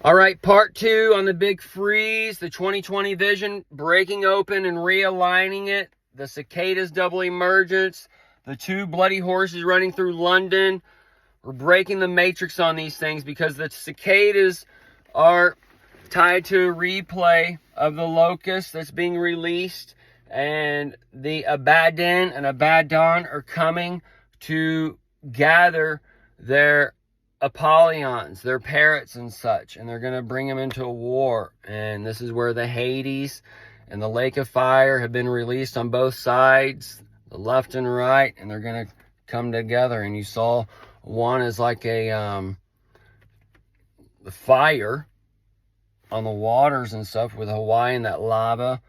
All right, part 2 on the big freeze, the 2020 vision, breaking open and realigning it, the cicadas double emergence, the 2 bloody horses running through London. We're breaking the matrix on these things because the cicadas are tied to a replay of the locust that's being released, and the Abaddon and Abaddon are coming to gather their Apollons, their parrots and such, and they're going to bring them into a war. And this is where the Hades and the lake of fire have been released on both sides, the left and right, and they're going to come together. And you saw one is like a the fire on the waters and stuff with Hawaii and that lava,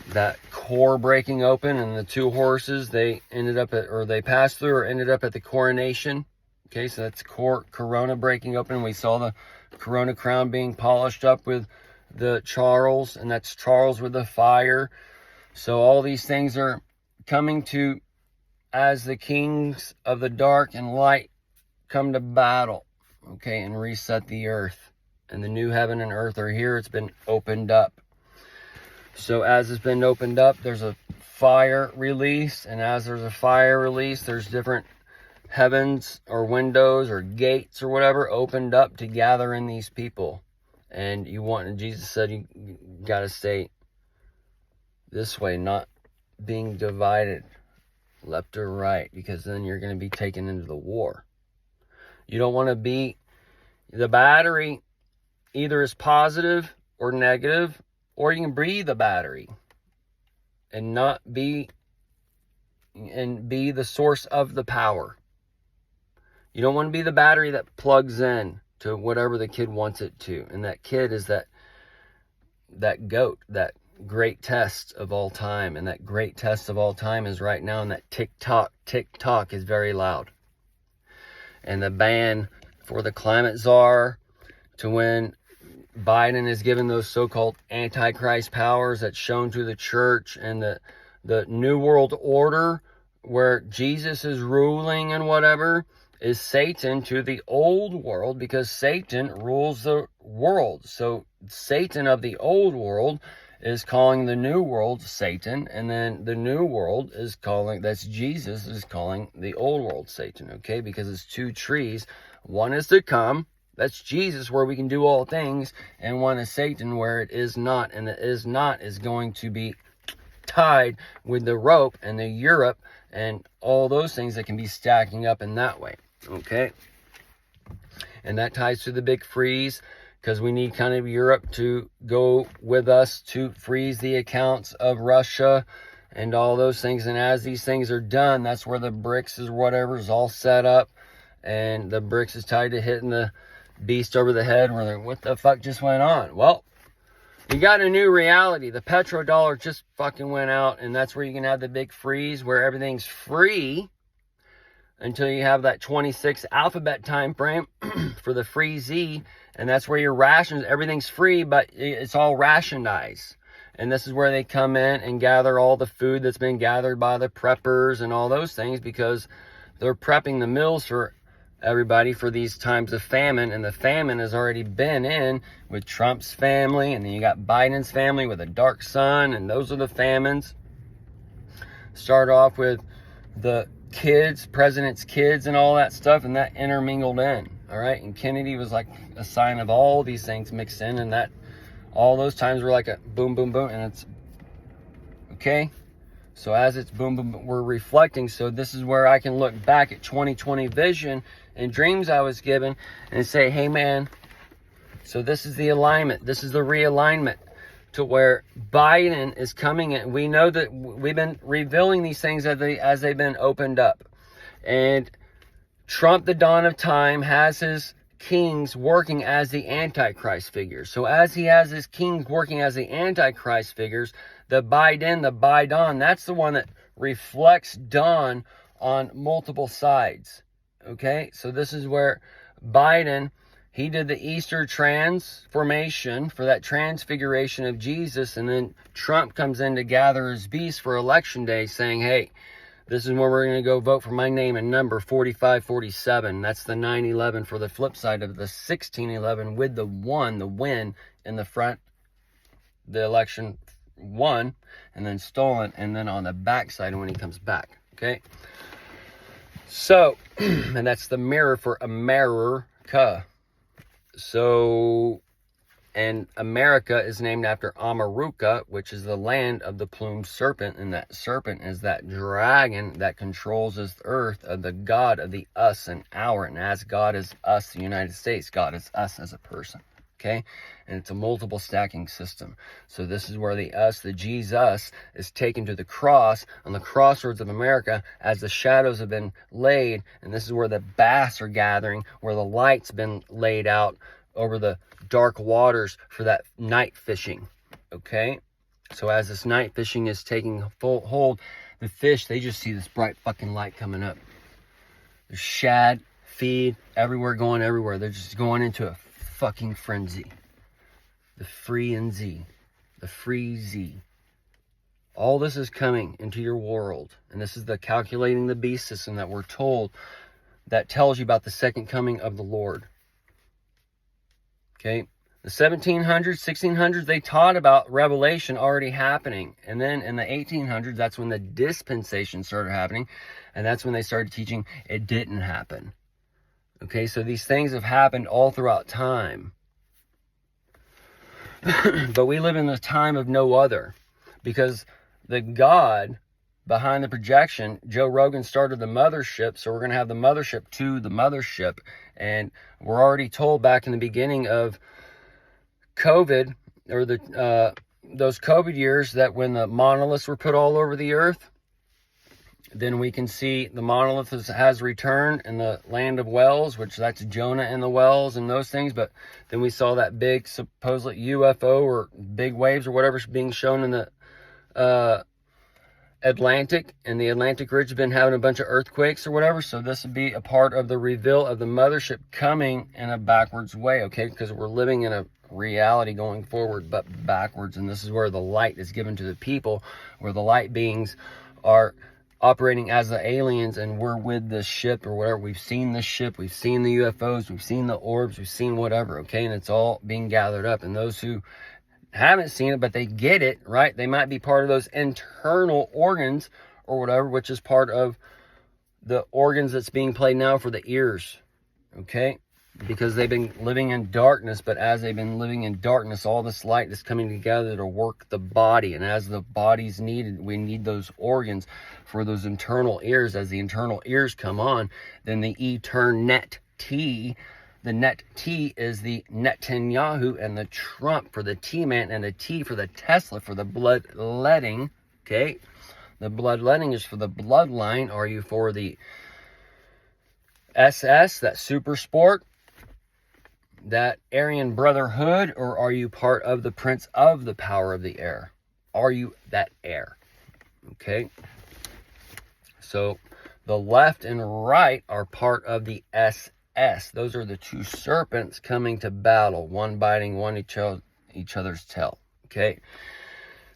that core breaking open, and the 2 horses, they ended up at, or they passed through or ended up at the coronation. Okay, so that's Corona breaking open. We saw the Corona crown being polished up with the Charles, and that's Charles with the fire. So all these things are coming to, as the kings of the dark and light come to battle, okay, and reset the earth. And the new heaven and earth are here. It's been opened up. So as it's been opened up, there's a fire release. And as there's a fire release, there's different heavens or windows or gates or whatever opened up to gather in these people. And Jesus said you got to stay this way, not being divided left or right, because then you're going to be taken into the war. You don't want to be, the battery either is positive or negative, or you can be the battery and not be, and be the source of the power. You don't want to be the battery that plugs in to whatever the kid wants it to. And that kid is that goat, that great test of all time. And that great test of all time is right now. And that tick-tock is very loud. And the ban for the climate czar, to when Biden is given those so-called antichrist powers that's shown to the church, and the New World Order where Jesus is ruling and whatever, is Satan to the old world, because Satan rules the world. So Satan of the old world is calling the new world Satan, and then the new world is calling, that's Jesus, is calling the old world Satan, okay? Because it's 2 trees. One is to come, that's Jesus, where we can do all things, and one is Satan, where it is not, and the is not is going to be tied with the rope and the Europe and all those things that can be stacking up in that way. Okay, and that ties to the big freeze, because we need kind of Europe to go with us to freeze the accounts of Russia and all those things. And as these things are done, that's where the BRICS is, whatever is all set up, and the BRICS is tied to hitting the beast over the head, where they're, what the fuck just went on? Well, you got a new reality. The petrodollar just fucking went out, and that's where you can have the big freeze, where everything's free until you have that 26 alphabet time frame for the free Z, and that's where your rations, everything's free, but it's all rationized. And this is where they come in and gather all the food that's been gathered by the preppers and all those things, because they're prepping the mills for everybody for these times of famine. And the famine has already been in with Trump's family, and then you got Biden's family with a dark sun, and those are the famines. Start off with the kids, president's kids and all that stuff, and that intermingled in, all right? And Kennedy was like a sign of all these things mixed in, and that all those times were like a boom, boom, boom, and it's okay. So as it's boom, boom, boom, we're reflecting. So this is where I can look back at 2020 vision and dreams I was given and say, hey man, so this is the alignment, this is the realignment, to where Biden is coming in. We know that we've been revealing these things as they've been opened up. And Trump, the dawn of time, has his kings working as the Antichrist figures. So as he has his kings working as the Antichrist figures, the Biden, that's the one that reflects dawn on multiple sides. Okay, so this is where Biden, he did the Easter transformation for that transfiguration of Jesus, and then Trump comes in to gather his beast for election day, saying, hey, This is where we're going to go vote for my name and number 4547. That's the 911 for the flip side of the 1611 with the 1, the win in the front. The election won and then stolen, and then on the back side when he comes back. Okay. So, and that's the mirror for America. So, and America is named after Amaruca, which is the land of the plumed serpent. And that serpent is that dragon that controls this earth, of the God of the us and our. And as God is us, the United States, God is us as a person. Okay? And it's a multiple stacking system. So this is where the us, the Jesus, is taken to the cross, on the crossroads of America, as the shadows have been laid. And this is where the baths are gathering, where the light's been laid out over the dark waters for that night fishing. Okay? So as this night fishing is taking full hold, the fish, they just see this bright fucking light coming up. There's shad, feed, everywhere, going everywhere. They're just going into a fucking frenzy. The free and Z. The free Z. All this is coming into your world. And this is the calculating the beast system that we're told, that tells you about the second coming of the Lord. Okay? The 1700s, 1600s, they taught about Revelation already happening. And then in the 1800s, that's when the dispensation started happening. And that's when they started teaching it didn't happen. Okay, so these things have happened all throughout time. But we live in the time of no other. Because the God behind the projection, Joe Rogan started the mothership. So we're going to have the mothership to the mothership. And we're already told back in the beginning of COVID, or those COVID years, that when the monoliths were put all over the earth, then we can see the monolith has returned in the land of wells, which that's Jonah and the wells and those things. But then we saw that big supposedly UFO or big waves or whatever being shown in the Atlantic, and the Atlantic Ridge has been having a bunch of earthquakes or whatever. So this would be a part of the reveal of the mothership coming in a backwards way, okay? Because we're living in a reality going forward, but backwards. And this is where the light is given to the people, where the light beings are operating as the aliens, and we're with this ship or whatever. We've seen this ship, we've seen the UFOs, we've seen the orbs, we've seen whatever, okay? And it's all being gathered up. And those who haven't seen it, but they get it, right? They might be part of those internal organs or whatever, which is part of the organs that's being played now for the ears, okay? Because they've been living in darkness, but as they've been living in darkness, all this light is coming together to work the body. And as the body's needed, we need those organs for those internal ears. As the internal ears come on, then the Eternit T, the net T is the Netanyahu and the Trump for the T-man, and the T for the Tesla for the bloodletting, okay? The bloodletting is for the bloodline. Are you for the SS, that super sport, that Aryan Brotherhood, or are you part of the Prince of the Power of the Air? Are you that air? Okay. So the left and right are part of the SS. Those are the two serpents coming to battle, one biting one each other's tail. Okay.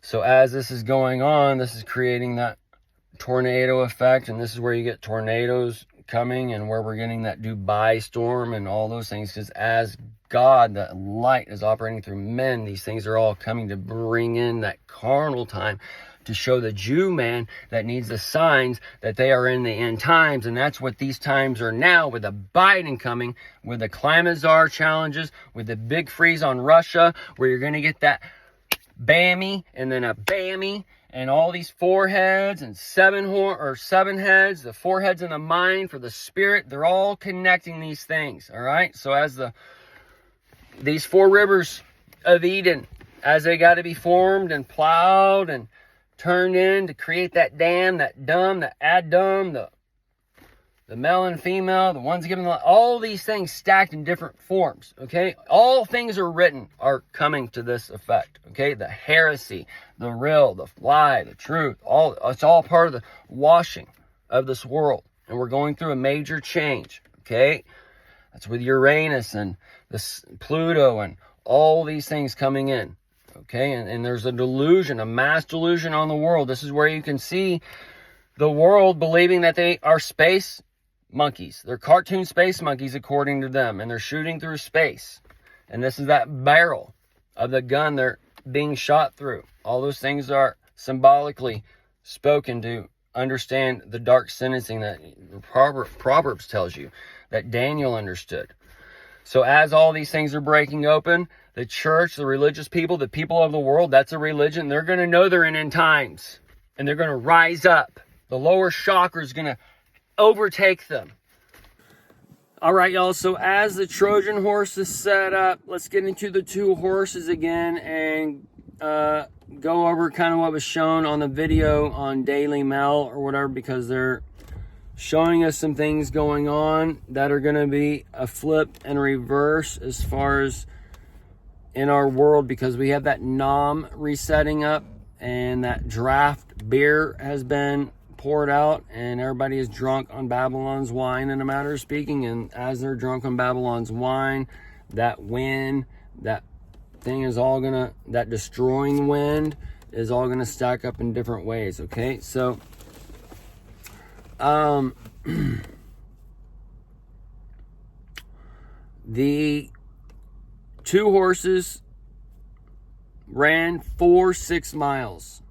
So as this is going on, this is creating that tornado effect, and this is where you get tornadoes coming, and where we're getting that Dubai storm and all those things, because as God, the light, is operating through men, these things are all coming to bring in that carnal time to show the Jew man that needs the signs that they are in the end times. And that's what these times are now, with the Biden coming, with the climate czar challenges, with the big freeze on Russia, where you're going to get that bammy and then a bammy, and all these foreheads and seven heads, the foreheads in the mind for the spirit, they're all connecting these things. All right. So as these four rivers of Eden, as they got to be formed and plowed and turned in to create that dam, that dumb, the Adam, the male and female, the ones given all these things stacked in different forms, okay? All things are written are coming to this effect, okay? The heresy, the real, the lie, the truth, it's all part of the washing of this world. And we're going through a major change, okay? That's with Uranus and this Pluto and all these things coming in, okay? And there's a delusion, a mass delusion on the world. This is where you can see the world believing that they are space monkeys. They're cartoon space monkeys according to them, and they're shooting through space. And this is that barrel of the gun they're being shot through. All those things are symbolically spoken to understand the dark sentencing that Proverbs tells you, that Daniel understood. So as all these things are breaking open, the church, the religious people, the people of the world, that's a religion. They're going to know they're in end times, and they're going to rise up. The lower chakra is going to overtake them. All right, y'all. So as the Trojan horse is set up, let's get into the two horses again and go over kind of what was shown on the video on Daily Mail or whatever, because they're showing us some things going on that are going to be a flip and reverse as far as in our world, because we have that Nam resetting up, and that draft beer has been poured out, and everybody is drunk on Babylon's wine, in a matter of speaking. And as they're drunk on Babylon's wine, that wind, that thing is all gonna, that destroying wind is all gonna stack up in different ways. Okay, so the two horses ran 4-6 miles.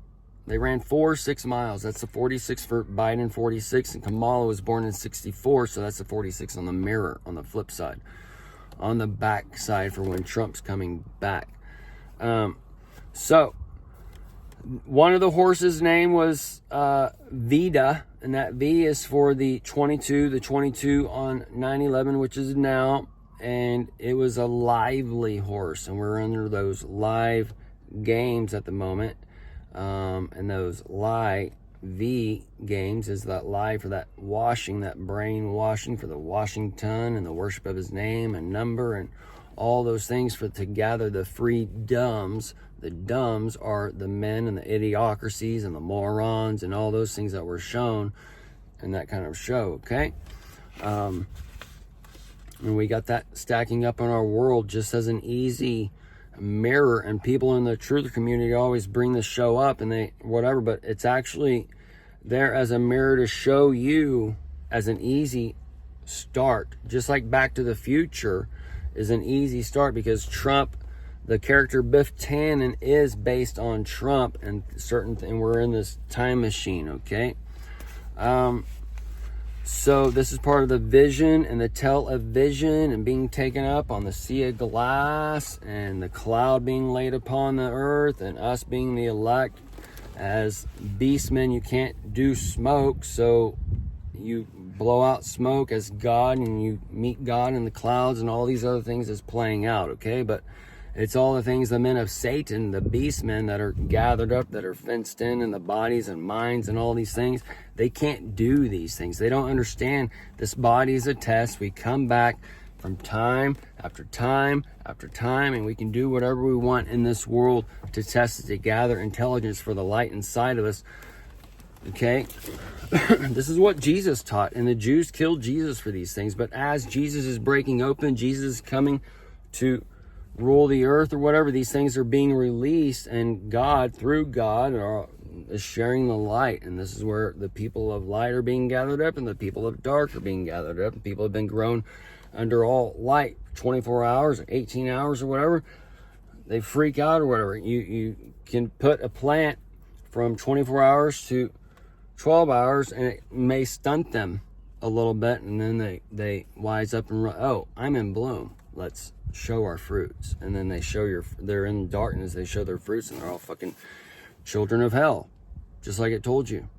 They ran 4-6 miles. That's the 46 for Biden, 46, and Kamala was born in 64, so that's the 46 on the mirror, on the flip side, on the back side for when Trump's coming back. So one of the horses' name was Vida, and that V is for the 22 on 9/11, which is now, and it was a lively horse, and we're under those live games at the moment. And those live V games is that live for that washing, that brain washing for the Washington and the worship of his name and number and all those things for to gather the free dumbs. The dumbs are the men and the idiocracies and the morons and all those things that were shown in that kind of show, okay? And we got that stacking up in our world just as an easy mirror, and people in the truth community always bring the show up and they whatever, but it's actually there as a mirror to show you as an easy start, just like Back to the Future is an easy start, because Trump, the character Biff Tannen, is based on Trump and and we're in this time machine, okay? So this is part of the vision and the television and being taken up on the sea of glass and the cloud being laid upon the earth and us being the elect. As beastmen, you can't do smoke, so you blow out smoke as God and you meet God in the clouds, and all these other things is playing out, okay? But it's all the things, the men of Satan, the beastmen that are gathered up, that are fenced in the bodies and minds and all these things. They can't do these things. They don't understand this body is a test. We come back from time after time after time, and we can do whatever we want in this world to test it, to gather intelligence for the light inside of us, okay? This is what Jesus taught, and the Jews killed Jesus for these things. But as Jesus is breaking open, Jesus is coming to rule the earth or whatever, these things are being released, and God, through God, is sharing the light. And this is where the people of light are being gathered up, and the people of dark are being gathered up, and people have been grown under all light 24 hours, 18 hours or whatever. They freak out or whatever. You can put a plant from 24 hours to 12 hours, and it may stunt them a little bit, and then they wise up and run. Oh, I'm in bloom. Let's show our fruits. And then they show they're in darkness, they show their fruits, and they're all fucking children of hell, just like it told you.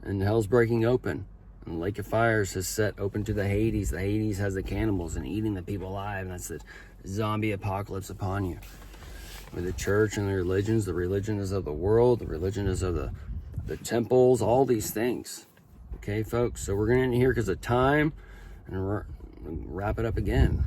And hell's breaking open, and the lake of fires has set open to the Hades. The Hades has the cannibals and eating the people alive, and that's the zombie apocalypse upon you. With the church and the religion is of the world, the religion is of the temples, all these things. Okay, folks, so we're going to end here because of time, and wrap it up again.